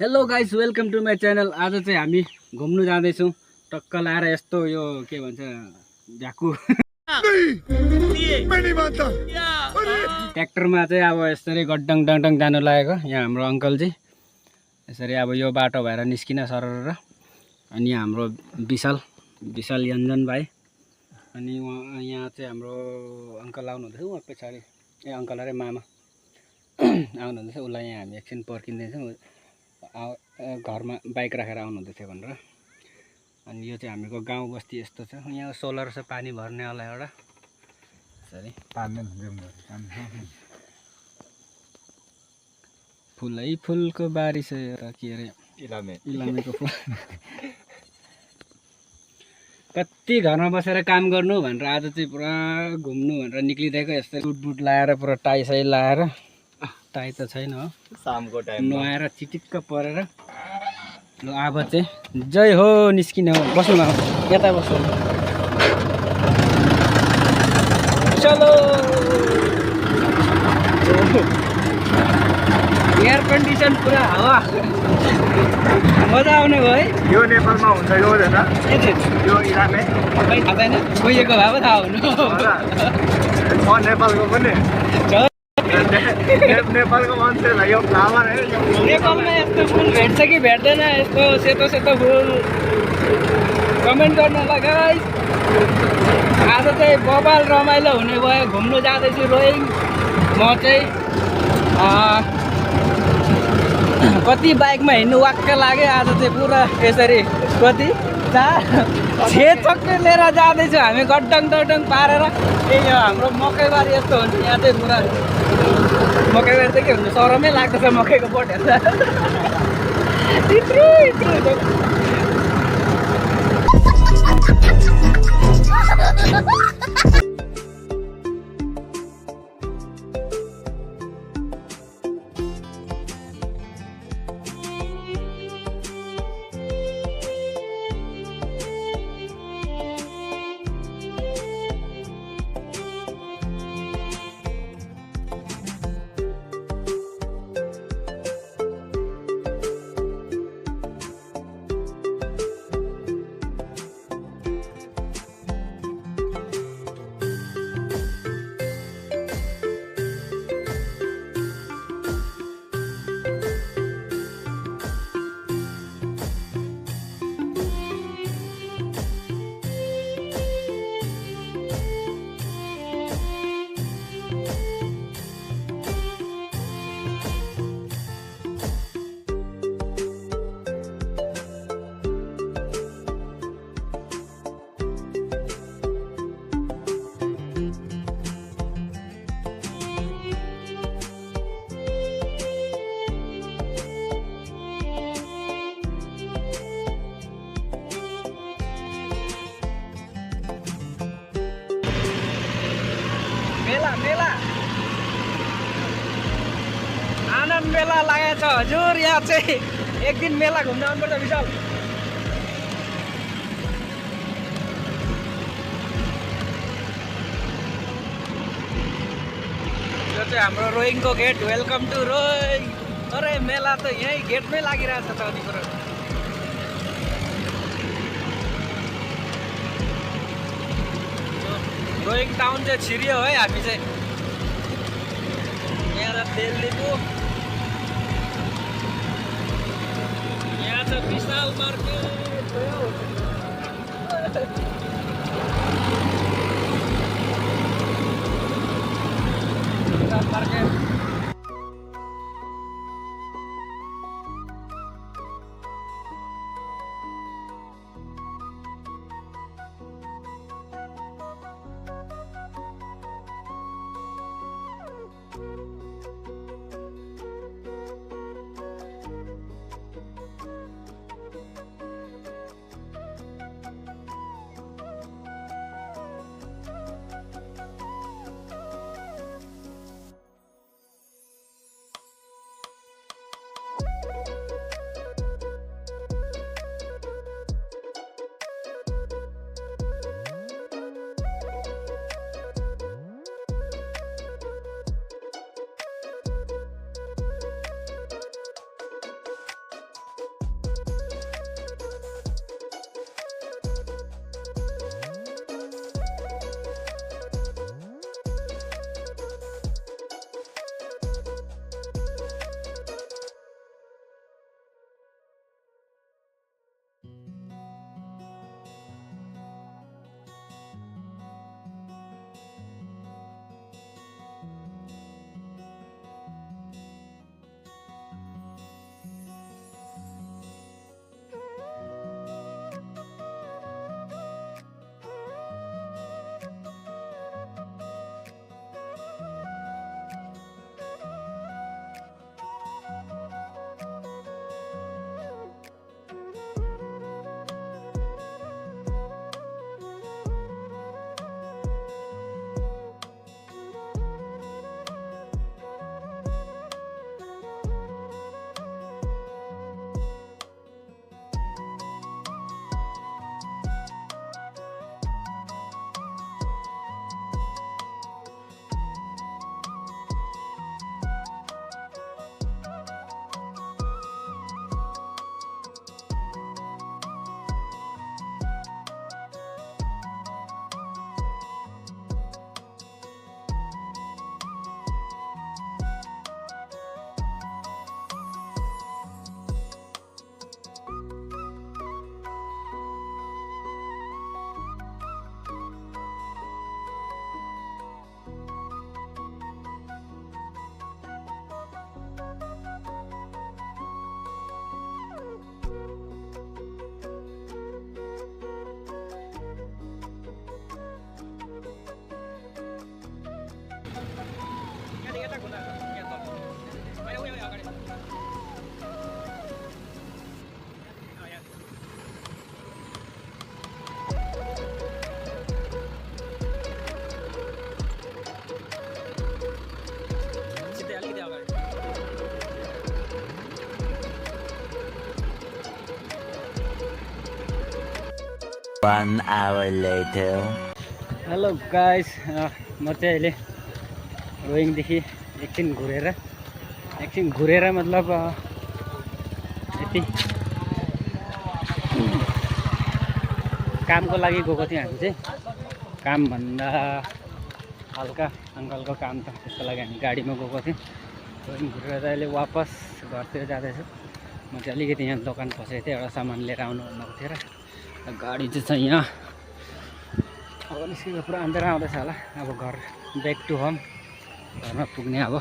Hello guys, welcome to my channel. आज चाहिँ हामी घुम्नु जाँदैछौँ। टक्क लाएर यस्तो यो के भन्छ भ्याकु ट्र्याक्टरमा चाहिँ अब यसरी गड्डङ डङडङ जानु लागेको। यहाँ हाम्रो अङ्कल चाहिँ यसरी अब यो बाटो भएर निस्किन सरर। अनि हाम्रो विशाल यञ्जन भाइ, अनि यहाँ चाहिँ हाम्रो अङ्कल आउनुहुँदैछ उहाँ पछाडि। अङ्कल अरे मामा आउनुहुँदैछ। उसलाई यहाँ हामी एकछिन पर्खिँदैछौँ, घरमा बाइक राखेर आउनुहुँदै थियो भनेर। अनि यो चाहिँ हामीको गाउँ बस्ती यस्तो छ। यहाँ सोलर छ, पानी भर्नेवाला एउटा यसरी फुलै फुलको बारी छ। एउटा के अरे इलामेको फुल। कति घरमा बसेर काम गर्नु भनेर आज चाहिँ पुरा घुम्नु भनेर निक्लिदिएको। यस्तै बुट लाएर पुरा टाई साई लाएर, टाई त छैन हो, शामको टाइम नुहाएर चिटिक्क परेर। ल अब चाहिँ जय हो निस्किने हो। बस्नु न, यता बस्नु। चलो, एयर कन्डिसन पुरा हावा मजा आउने भयो है। यो नेपालमा हुन्छ यो होइन, यो इलामे खै थाहा छैन, गइएको भए पो थाहा हुनु। म नेपालको पनि नेपालको मान्छेलाई यो फ्लावर है। नेपालमा यस्तो फुल भेट्छ कि भेट्दैन, यस्तो सेतो सेतो फुल कमेन्ट गर्नु होला गाइस। आज चाहिँ बबाल रमाइलो हुने भयो। घुम्नु जाँदैछु रोइङ। म चाहिँ कति बाइकमा हिँड्नु वाक्क लाग्यो। आज चाहिँ पुरा यसरी कति 6 चक्कर लिएर जाँदैछु हामी, गड्डङ डड्डङ पारेर। यही हो हाम्रो मकैबारी। यस्तो हुन्छ यहाँ चाहिँ पुरा मकैबारी चाहिँ के हुन्छ, सरमै लाग्दछ मकैको बोट हेर्दा। मेला आनन्द मेला लागेको छ हजुर। यहाँ चाहिँ एक दिन मेला घुम्न आउनुपर्छ विशाल। यो चाहिँ हाम्रो रोइङको गेट। Welcome to rowing. अरे मेला त यहीँ गेटमै लागिरहेछ त अनि कुरो। रोइङ टाउन चाहिँ छिरियो है। हामी चाहिँ यहाँ त तेल लिएको। यहाँ छ विशाल market market. 1 hour later. Hello guys, म चाहिँ अहिले रोइङदेखि एकछिन घुरेर मतलब यति कामको लागि गएको थियौँ हामी चाहिँ। काम भन्दा हल्का अङ्कलको काम त, त्यसको लागि हामी गाडीमा गएको थियौँ। रोइङ घुरेर अहिले वापस घरतिर जाँदैछु। म चाहिँ अलिकति यहाँ दोकान पसेको थिएँ, एउटा सामान लिएर आउनु भन्नुभएको थियो र गाडी चाहिँ छ यहाँ। अब निस्केको पुरा अन्धेर आउँदैछ होला। अब घर ब्याक टु होम, घरमा पुग्ने अब।